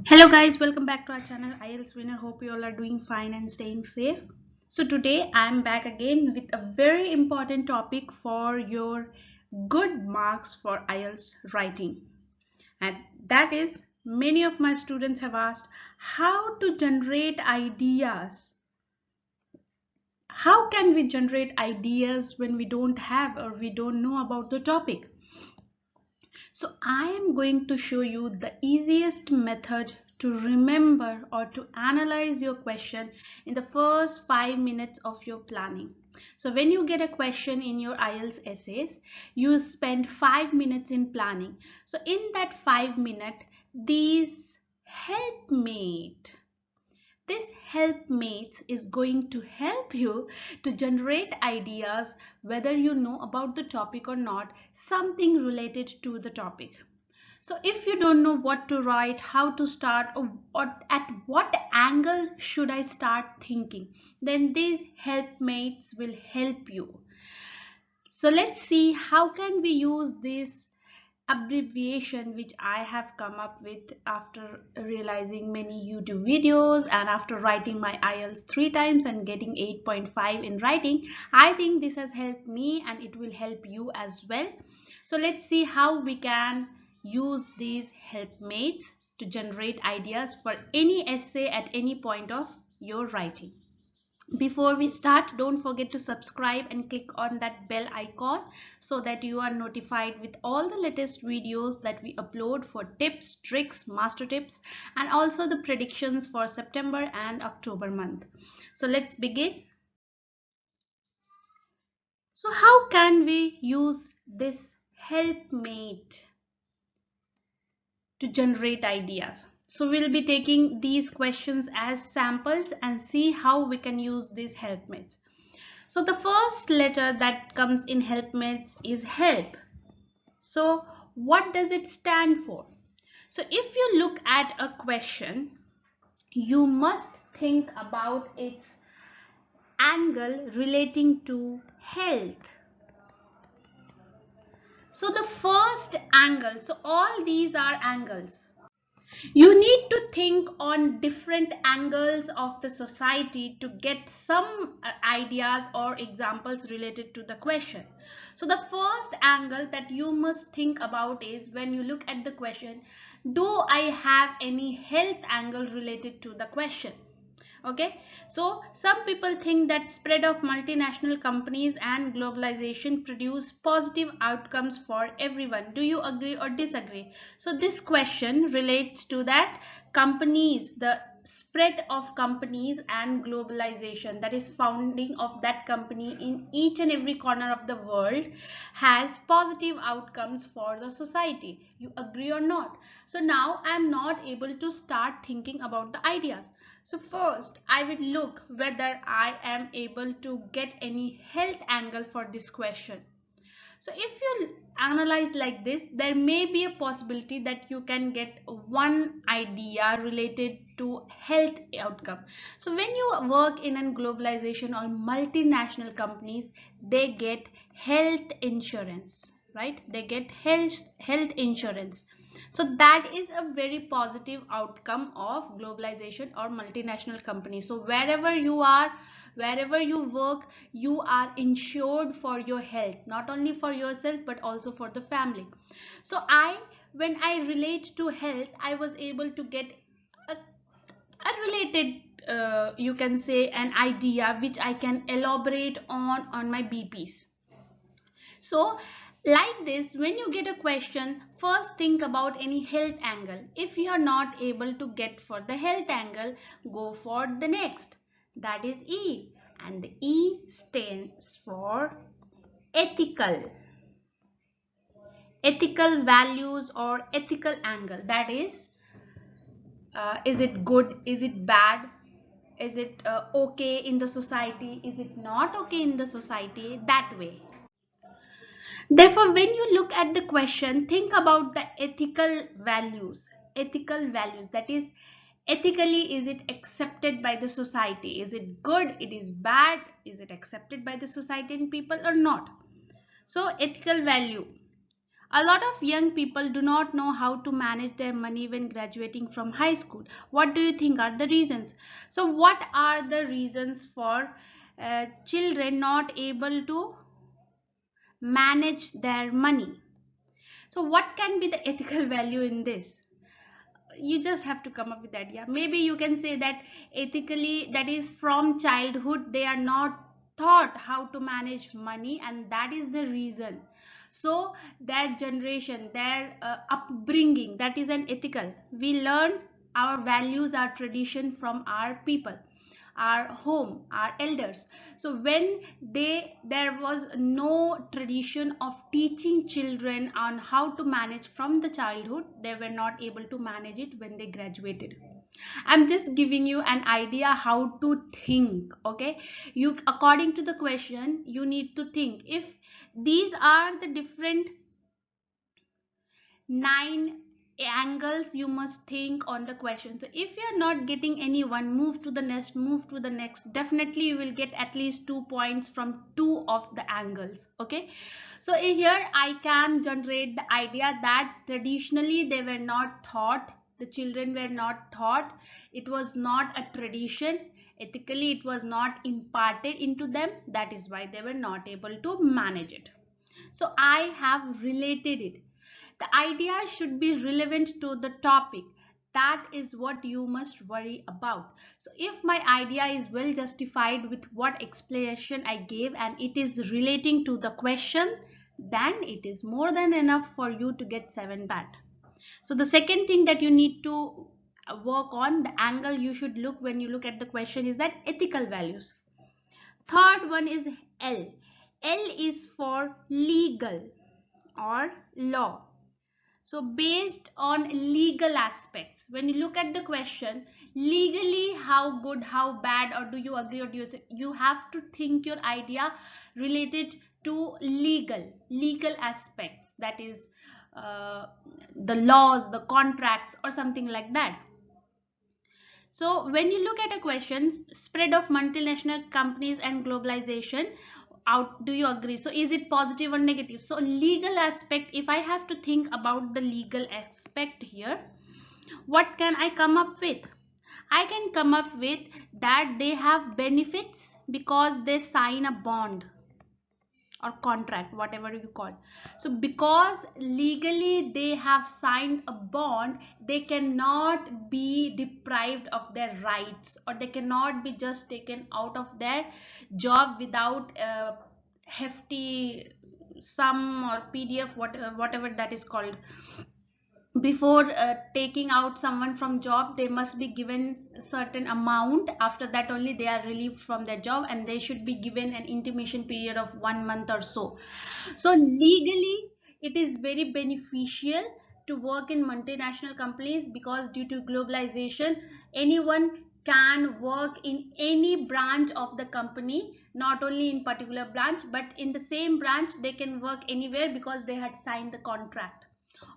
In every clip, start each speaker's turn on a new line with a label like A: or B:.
A: Hello guys, welcome back to our channel Ielts Winner. Hope you all are doing fine and staying safe. So today I am back again with a very important topic for your good marks for Ielts writing. And that is, many of my students have asked how to generate ideas. How can we generate ideas when we don't have or we don't know about the topic? So I am going to show you the easiest method to remember or to analyze your question in the first 5 minutes of your planning. So when you get a question in your IELTS essays, you spend 5 minutes in planning. So in that 5 minute, these helpmate this helpmates is going to help you to generate ideas whether you know about the topic or not, something related to the topic. So if you don't know what to write, how to start, or at what angle should I start thinking, then these helpmates will help you. So let's see how can we use this abbreviation which I have come up with after realizing many YouTube videos and after writing my IELTS 3 times and getting 8.5 in writing. I think this has helped me and it will help you as well. So let's see how we can use these helpmates to generate ideas for any essay at any point of your writing. Before we start, don't forget to subscribe and click on that bell icon so that you are notified with all the latest videos that we upload for tips, tricks, master tips, and also the predictions for September and October month. So let's begin. So how can we use this helpmate to generate ideas? So we'll be taking these questions as samples and see how we can use these helpmates. So the first letter that comes in helpmates is help. So what does it stand for? So if you look at a question, you must think about its angle relating to health. So the first angle, so all these are angles. You need to think on different angles of the society to get some ideas or examples related to the question. So the first angle that you must think about is when you look at the question, do I have any health angle related to the question? Okay, so some people think that spread of multinational companies and globalization produce positive outcomes for everyone. Do you agree or disagree? So this question relates to that companies, the spread of companies and globalization, that is founding of that company in each and every corner of the world, has positive outcomes for the society. You agree or not? So now I am not able to start thinking about the ideas. So first, I will look whether I am able to get any health angle for this question. So if you analyze like this, there may be a possibility that you can get one idea related to health outcome. So when you work in a globalization or multinational companies, they get health insurance, right? They get health insurance. So that is a very positive outcome of globalization or multinational company. So wherever you are, wherever you work, you are insured for your health, not only for yourself but also for the family. So when I relate to health, I was able to get a related you can say an idea which I can elaborate on my BPs. So like this, when you get a question, first think about any health angle. If you are not able to get for the health angle, go for the next. That is E. And the E stands for ethical. Ethical values or ethical angle. That is it good? Is it bad? Is it okay in the society? Is it not okay in the society? That way. Therefore, when you look at the question, think about the ethical values. Ethical values, that is, ethically, is it accepted by the society? Is it good? It is bad? Is it accepted by the society and people or not? So, ethical value. A lot of young people do not know how to manage their money when graduating from high school. What do you think are the reasons? So, what are the reasons for children not able to manage their money? So, what can be the ethical value in this? You just have to come up with that. Yeah, maybe you can say that ethically, that is from childhood they are not taught how to manage money, and that is the reason. So their generation, their upbringing, that is an ethical. We learn our values, our tradition from our people, our home, our elders. So when there was no tradition of teaching children on how to manage from the childhood, they were not able to manage it when they graduated. I'm just giving you an idea how to think. Okay, you, according to the question, you need to think if these are the different 9 angles you must think on the question. So if you're not getting any one, move to the next, move to the next. Definitely you will get at least 2 points from two of the angles. Okay, so here I can generate the idea that traditionally they were not taught, the children were not taught, it was not a tradition, ethically it was not imparted into them, that is why they were not able to manage it. So I have related it. The idea should be relevant to the topic. That is what you must worry about. So if my idea is well justified with what explanation I gave and it is relating to the question, then it is more than enough for you to get 7 band. So the second thing that you need to work on, the angle you should look when you look at the question, is that ethical values. Third one is L. L is for legal or law. So based on legal aspects, when you look at the question, legally how good, how bad, or do you agree or do you say, you have to think your idea related to legal aspects, that is the laws, the contracts, or something like that. So when you look at a question, spread of multinational companies and globalization, out, do you agree? So is it positive or negative? So legal aspect, if I have to think about the legal aspect here, what can I come up with? I can come up with that they have benefits because they sign a bond or contract, whatever you call. So because legally they have signed a bond, they cannot be deprived of their rights, or they cannot be just taken out of their job without a hefty sum or PDF, whatever that is called. Before taking out someone from job, they must be given certain amount. After that only they are relieved from their job, and they should be given an intimation period of 1 month or so. So legally it is very beneficial to work in multinational companies, because due to globalization, anyone can work in any branch of the company, not only in particular branch, but in the same branch they can work anywhere because they had signed the contract.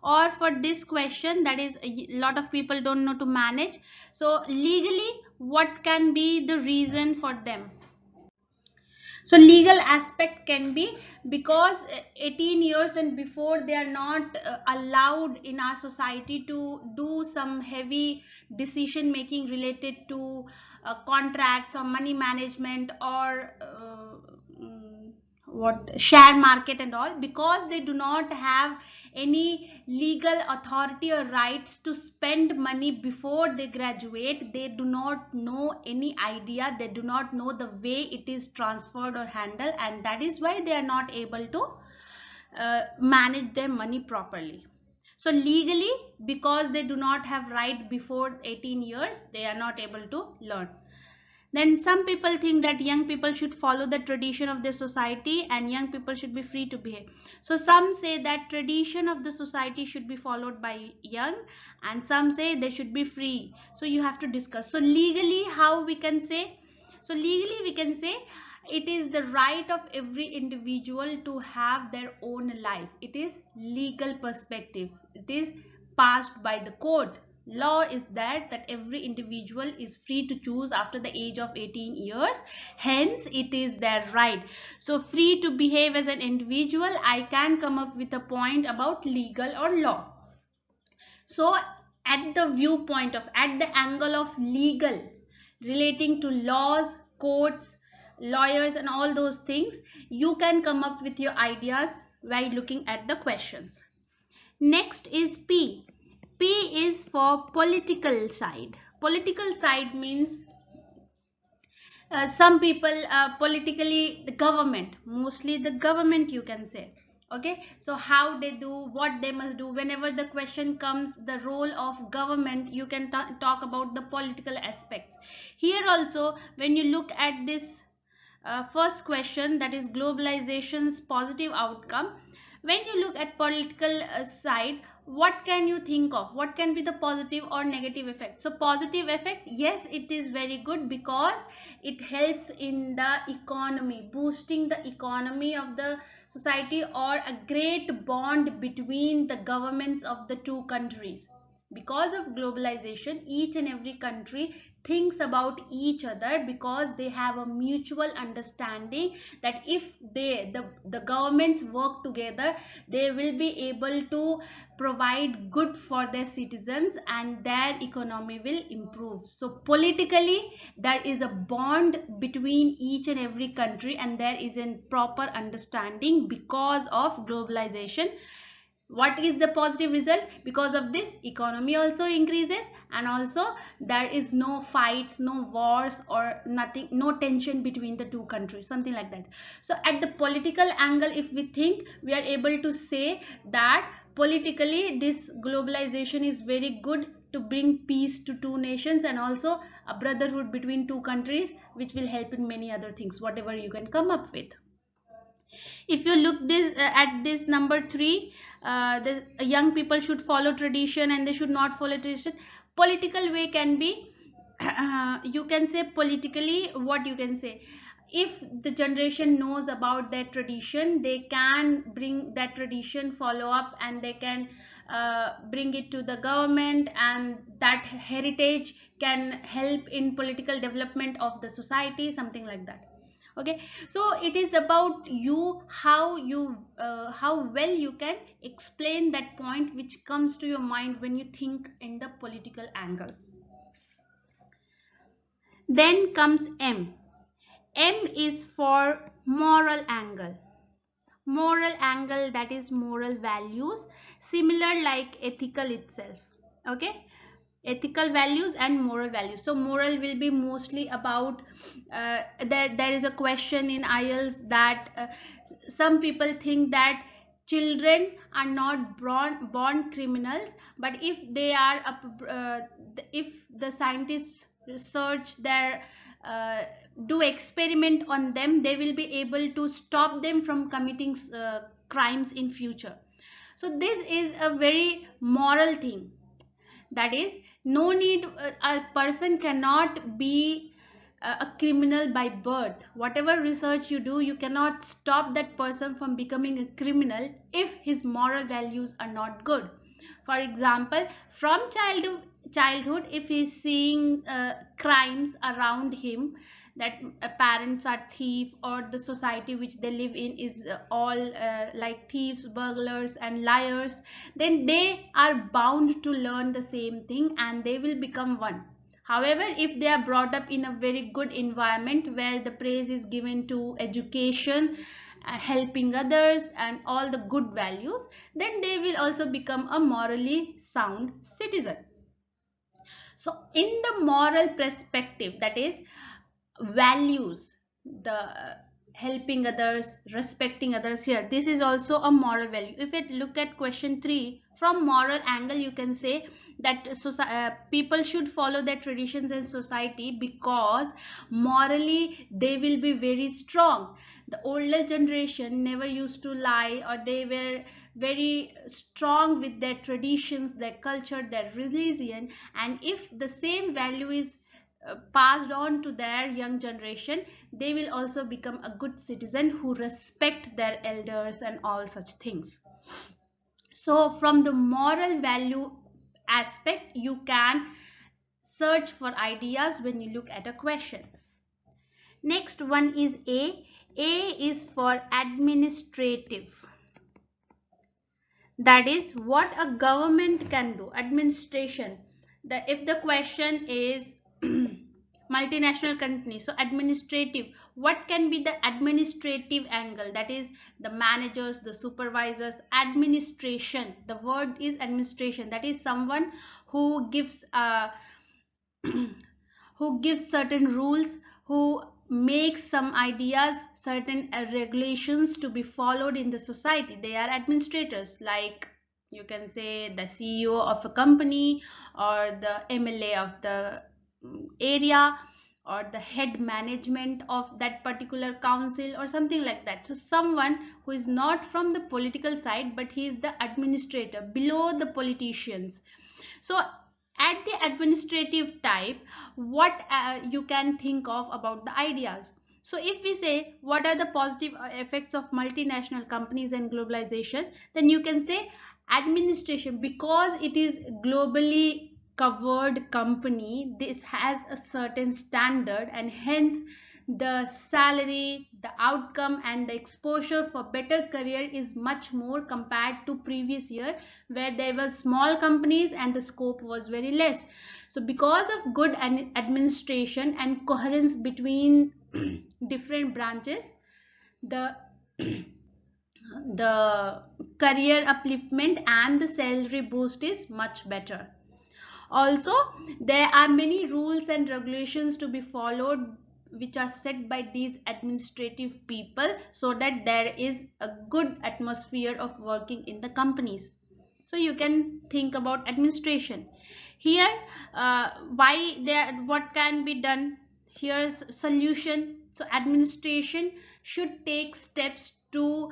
A: Or for this question, that is a lot of people don't know to manage, so legally what can be the reason for them? So legal aspect can be because 18 years and before, they are not allowed in our society to do some heavy decision making related to contracts or money management or what share market and all, because they do not have any legal authority or rights to spend money before they graduate. They do not know any idea, they do not know the way it is transferred or handled, and that is why they are not able to manage their money properly. So legally, because they do not have right before 18 years, they are not able to learn. Then some people think that young people should follow the tradition of their society and young people should be free to behave. So some say that tradition of the society should be followed by young, and some say they should be free. So you have to discuss. So legally, how we can say? So legally we can say it is the right of every individual to have their own life. It is legal perspective. It is passed by the code. Law is that every individual is free to choose after the age of 18 years. Hence, it is their right. So, free to behave as an individual, I can come up with a point about legal or law. So, at the angle of legal, relating to laws, courts, lawyers, and all those things, you can come up with your ideas while looking at the questions. Next is P. P is for political side. Political side means some people politically, the government, mostly the government, you can say. Okay, so how they do, what they must do, whenever the question comes, the role of government, you can talk about the political aspects. Here also, when you look at this first question, that is globalization's positive outcome, when you look at political side, what can you think of, what can be the positive or negative effect? So positive effect, yes, it is very good because it helps in the economy, boosting the economy of the society, or a great bond between the governments of the two countries. Because of globalization, each and every country thinks about each other, because they have a mutual understanding that if the governments work together, they will be able to provide good for their citizens and their economy will improve. So politically, there is a bond between each and every country, and there is a proper understanding because of globalization. What is the positive result? Because of this, economy also increases, and also there is no fights, no wars, or nothing, no tension between the two countries, something like that. So at the political angle, if we think, we are able to say that politically this globalization is very good to bring peace to two nations, and also a brotherhood between two countries, which will help in many other things, whatever you can come up with. If you look this at this number 3, the young people should follow tradition and they should not follow tradition. Political way can be you can say politically, what you can say, if the generation knows about their tradition, they can bring that tradition, follow up, and they can bring it to the government, and that heritage can help in political development of the society, something like that. Okay, so it is about you, how well you can explain that point which comes to your mind when you think in the political angle. Then comes M. M is for moral angle. Moral angle, that is moral values, similar like ethical itself. Okay, ethical values and moral values. So moral will be mostly about there is a question in Ielts that some people think that children are not born criminals, but if they are if the scientists research their uh, do experiment on them, they will be able to stop them from committing crimes in future. So this is a very moral thing, that is, no need, a person cannot be a criminal by birth. Whatever research you do, you cannot stop that person from becoming a criminal if his moral values are not good. For example, from childhood, if he's seeing crimes around him, that parents are thief, or the society which they live in is all like thieves, burglars, and liars, then they are bound to learn the same thing and they will become one. However, if they are brought up in a very good environment where the praise is given to education, helping others, and all the good values, then they will also become a morally sound citizen. So in the moral perspective, that is values, the helping others, respecting others, here this is also a moral value. If it look at question 3 from moral angle, you can say that people should follow their traditions and society, because morally they will be very strong. The older generation never used to lie, or they were very strong with their traditions, their culture, their religion, and if the same value is passed on to their young generation, they will also become a good citizen who respect their elders and all such things. So from the moral value aspect you can search for ideas when you look at a question. Next one is A. A is for administrative. That is what a government can do. Administration. If the question is multinational company, so administrative, what can be the administrative angle? That is the managers, the supervisors. Administration, the word is administration. That is someone who gives who gives certain rules, who makes some ideas, certain regulations to be followed in the society. They are administrators, like you can say the CEO of a company, or the MLA of the area, or the head management of that particular council, or something like that. So someone who is not from the political side, but he is the administrator below the politicians. So at the administrative type, what you can think of about the ideas. So if we say what are the positive effects of multinational companies and globalization, then you can say administration, because it is globally covered company, this has a certain standard, and hence the salary, the outcome, and the exposure for better career is much more compared to previous year, where there were small companies and the scope was very less. So because of good administration and coherence between different branches, the the career upliftment and the salary boost is much better. Also, there are many rules and regulations to be followed, which are set by these administrative people, so that there is a good atmosphere of working in the companies. So you can think about administration. Here, why there, what can be done? Here's solution. So administration should take steps to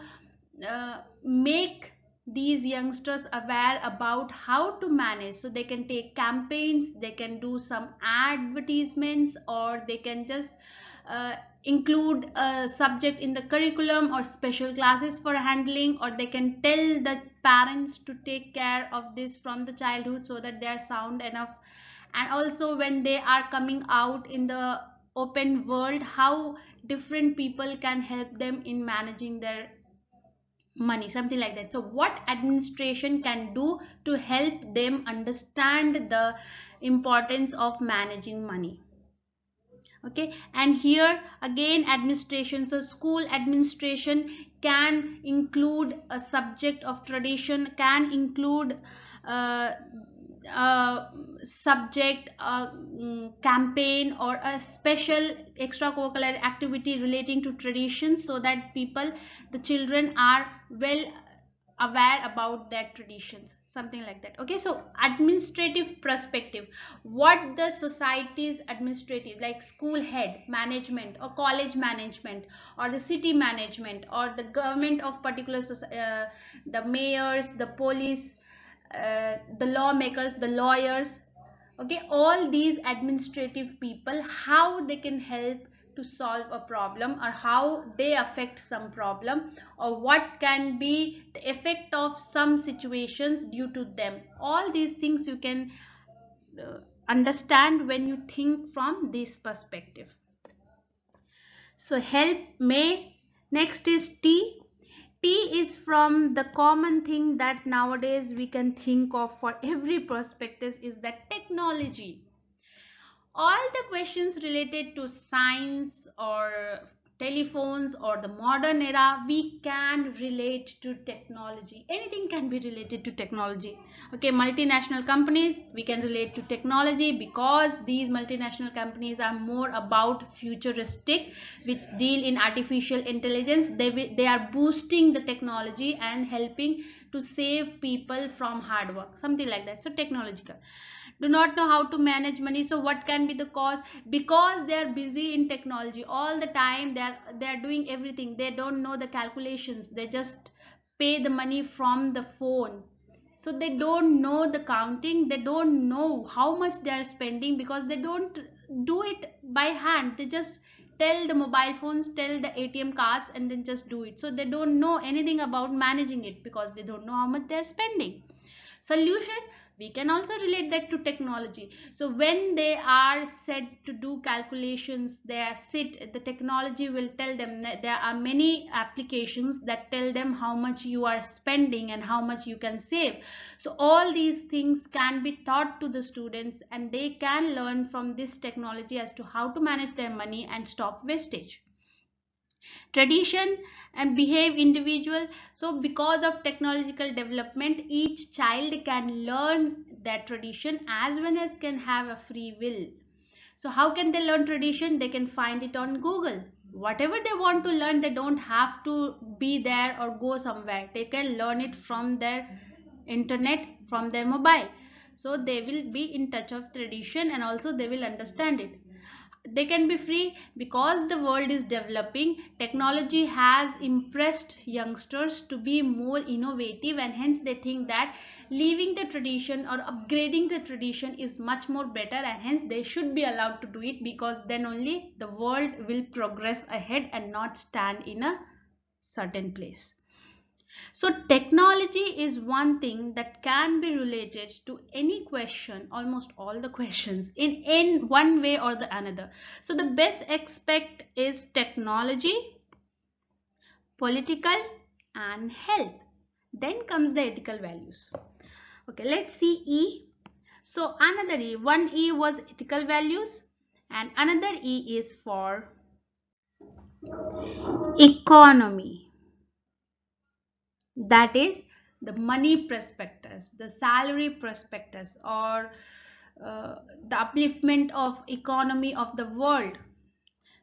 A: make these youngsters aware about how to manage. So they can take campaigns, they can do some advertisements, or they can just include a subject in the curriculum, or special classes for handling, or they can tell the parents to take care of this from the childhood, so that they are sound enough. And also when they are coming out in the open world, how different people can help them in managing their money, something like that. So what administration can do to help them understand the importance of managing money? Okay, and here again administration. So school administration can include a subject of tradition, can include uh, subject, campaign, or a special extracurricular activity relating to traditions, so that people, the children, are well aware about their traditions, something like that. Okay, so administrative perspective, what the society's administrative, like school head management, or college management, or the city management, or the government of particular the mayors, the police, the lawmakers, the lawyers. Okay, all these administrative people, how they can help to solve a problem, or how they affect some problem, or what can be the effect of some situations due to them. All these things you can understand when you think from this perspective. So help may. Next is T. T is from the common thing that nowadays we can think of for every perspective, is that technology. All the questions related to science, or telephones, or the modern era, we can relate to technology. Anything can be related to technology. Okay, multinational companies, we can relate to technology, because these multinational companies are more about futuristic, which deal in artificial intelligence. They are boosting the technology and helping to save people from hard work, something like that. So technological. Do not know how to manage money. So what can be the cause? Because they are busy in technology all the time, they are doing everything, they don't know the calculations, they just pay the money from the phone. So they don't know the counting, they don't know how much they are spending, because they don't do it by hand. They just tell the mobile phones, tell the ATM cards, and then just do it. So they don't know anything about managing it, because they don't know how much they are spending. Solution: We can also relate that to technology. So when they are set to do calculations, they are sit, the technology will tell them that there are many applications that tell them how much you are spending and how much you can save. So all these things can be taught to the students, and they can learn from this technology as to how to manage their money and stop wastage. Tradition and behave individual. So because of technological development, each child can learn that tradition as well as can have a free will. So how can they learn tradition? They can find it on Google. Whatever they want to learn, they don't have to be there or go somewhere. They can learn it from their internet, from their mobile. So they will be in touch of tradition, and also they will understand it. They can be free because the world is developing. Technology has impressed youngsters to be more innovative, and hence they think that leaving the tradition or upgrading the tradition is much more better, and hence they should be allowed to do it, because then only the world will progress ahead and not stand in a certain place. So technology is one thing that can be related to any question, almost all the questions, in one way or the another. So the best aspect is technology, political, and health. Then comes the ethical values. Okay, let's see E. So another E, one E was ethical values, and another E is for economy. That is the money prospectus, the salary prospectus, or the upliftment of economy of the world.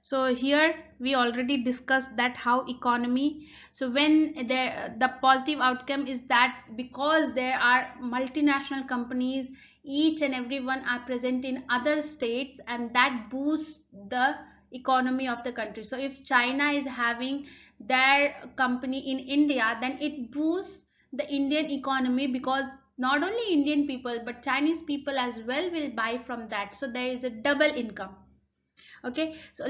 A: So here we already discussed that how economy. So when the positive outcome is that because there are multinational companies, each and everyone are present in other states, and that boosts the economy of the country. So if China is having their company in India, then it boosts the Indian economy, because not only Indian people but Chinese people as well will buy from that. So there is a double income. Okay, so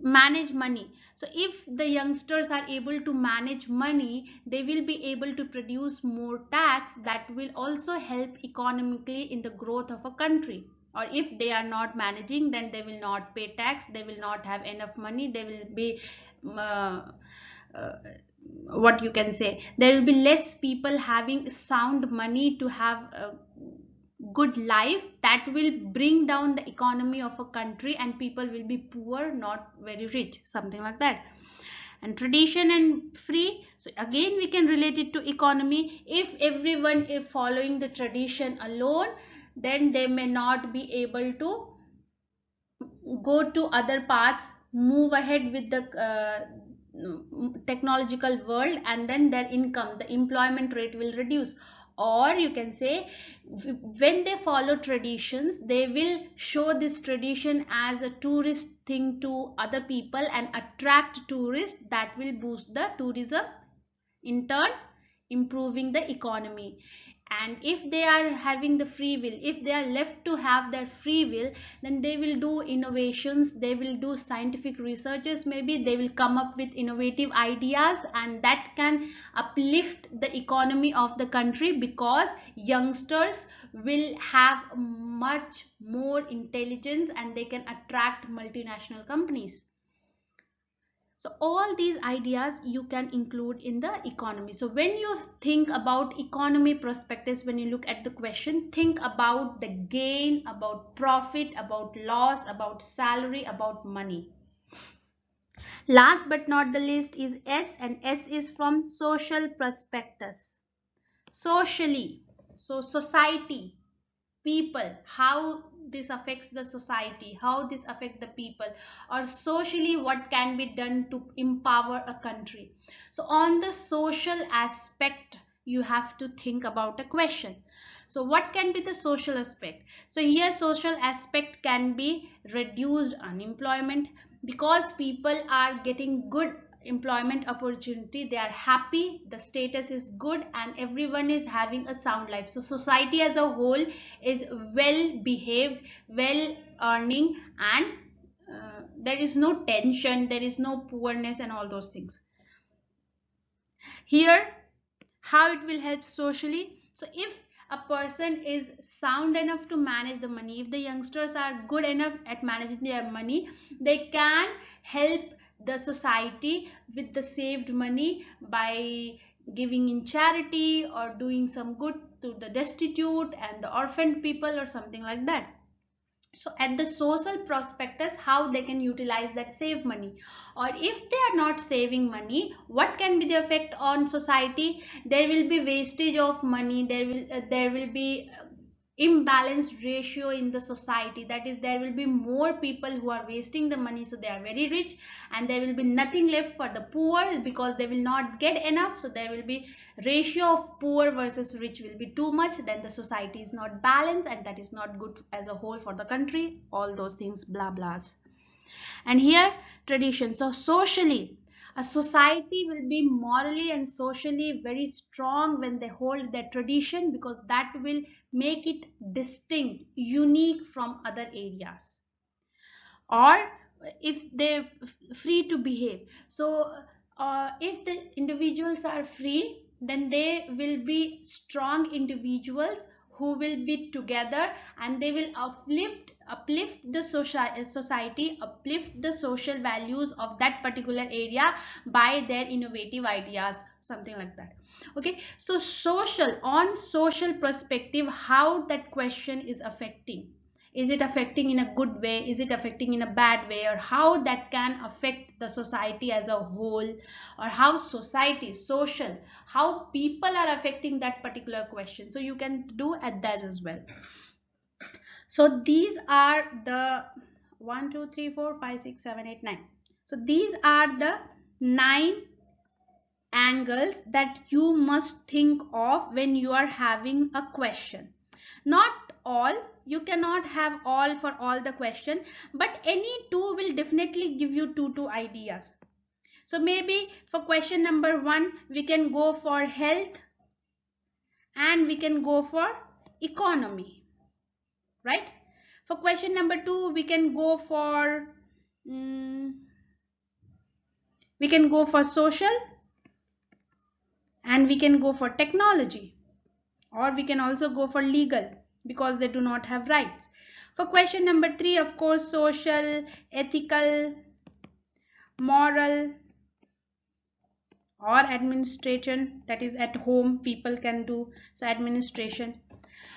A: manage money. So if the youngsters are able to manage money, they will be able to produce more tax, that will also help economically in the growth of a country. Or if they are not managing, then they will not pay tax, they will not have enough money, they will be uh, uh, what you can say, there will be less people having sound money to have good life, that will bring down the economy of a country, and people will be poor, not very rich, something like that. And tradition and free, so again we can relate it to economy. If everyone is following the tradition alone, then they may not be able to go to other paths, move ahead with the technological world, and then their income, the employment rate will reduce. Or you can say, when they follow traditions, they will show this tradition as a tourist thing to other people and attract tourists, that will boost the tourism, in turn improving the economy. And if they are having the free will, if they are left to have their free will, then they will do innovations, they will do scientific researches, maybe they will come up with innovative ideas, and that can uplift the economy of the country, because youngsters will have much more intelligence and they can attract multinational companies. So all these ideas you can include in the economy. So when you think about economy prospectus, when you look at the question, think about the gain, about profit, about loss, about salary, about money. Last but not the least is S, and S is from social prospectus. Socially, so society, people, how this affects the society, how this affects the people, or socially what can be done to empower a country. So on the social aspect, you have to think about a question. So what can be the social aspect? So here social aspect can be reduced unemployment, because people are getting good employment opportunity, they are happy, the status is good, and everyone is having a sound life. So society as a whole is well behaved, well earning, and there is no tension, there is no poorness and all those things. Here how it will help socially. So if a person is sound enough to manage the money, if the youngsters are good enough at managing their money, they can help the society with the saved money by giving in charity or doing some good to the destitute and the orphaned people or something like that. So at the social prospectus, how they can utilize that save money, or if they are not saving money, what can be the effect on society? There will be wastage of money, there will be imbalanced ratio in the society. That is, there will be more people who are wasting the money, so they are very rich, and there will be nothing left for the poor because they will not get enough. So there will be ratio of poor versus rich will be too much, then the society is not balanced, and that is not good as a whole for the country. All those things, blah blahs. And here, tradition. So socially, a society will be morally and socially very strong when they hold their tradition, because that will make it distinct, unique from other areas. Or if they free to behave. So if the individuals are free, then they will be strong individuals who will be together, and they will uplift the society, uplift the social values of that particular area by their innovative ideas, something like that. Okay, so social, on social perspective, how that question is affecting, is it affecting in a good way, is it affecting in a bad way, or how that can affect the society as a whole, or how society, social, how people are affecting that particular question. So you can do at that as well. So these are the 1 2 3 4 5 6 7 8 9. So these are the 9 angles that you must think of when you are having a question. Not all, you cannot have all for all the question, but any two will definitely give you two ideas. So maybe for question number 1 we can go for health, and we can go for economy, right? For question number 2 we can go for social, and we can go for technology, or we can also go for legal, because they do not have rights. For question number 3, of course, social, ethical, moral, or administration, that is at home people can do, so administration.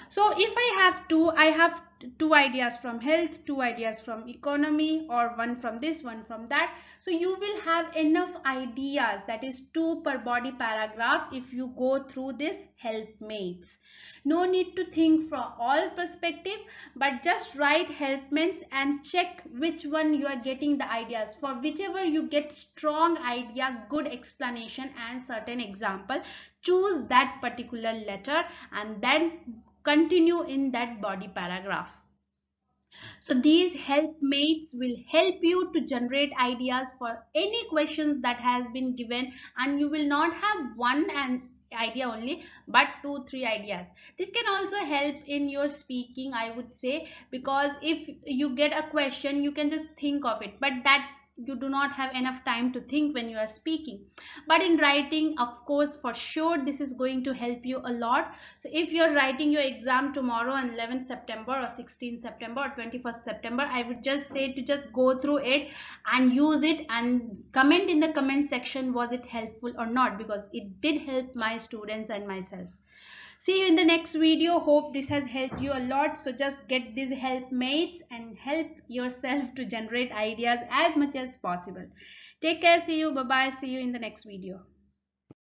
A: So if I have two ideas from health, two ideas from economy, or one from this, one from that. So you will have enough ideas, that is 2 per body paragraph, if you go through this helpmates. No need to think from all perspective, but just write helpmates and check which one you are getting the ideas. For whichever you get strong idea, good explanation and certain example, choose that particular letter and then continue in that body paragraph. So these helpmates will help you to generate ideas for any questions that has been given, and you will not have one idea only, but 2-3 ideas. This can also help in your speaking, I would say, because if you get a question you can just think of it, but that you do not have enough time to think when you are speaking. But in writing, of course, for sure this is going to help you a lot. So if you're writing your exam tomorrow on 11th September or 16th September or 21st September, I would just say to just go through it and use it and comment in the comment section, was it helpful or not, because it did help my students and myself. See you in the next video. Hope this has helped you a lot. So just get these helpmates and help yourself to generate ideas as much as possible. Take care. See you. Bye bye. See you in the next video.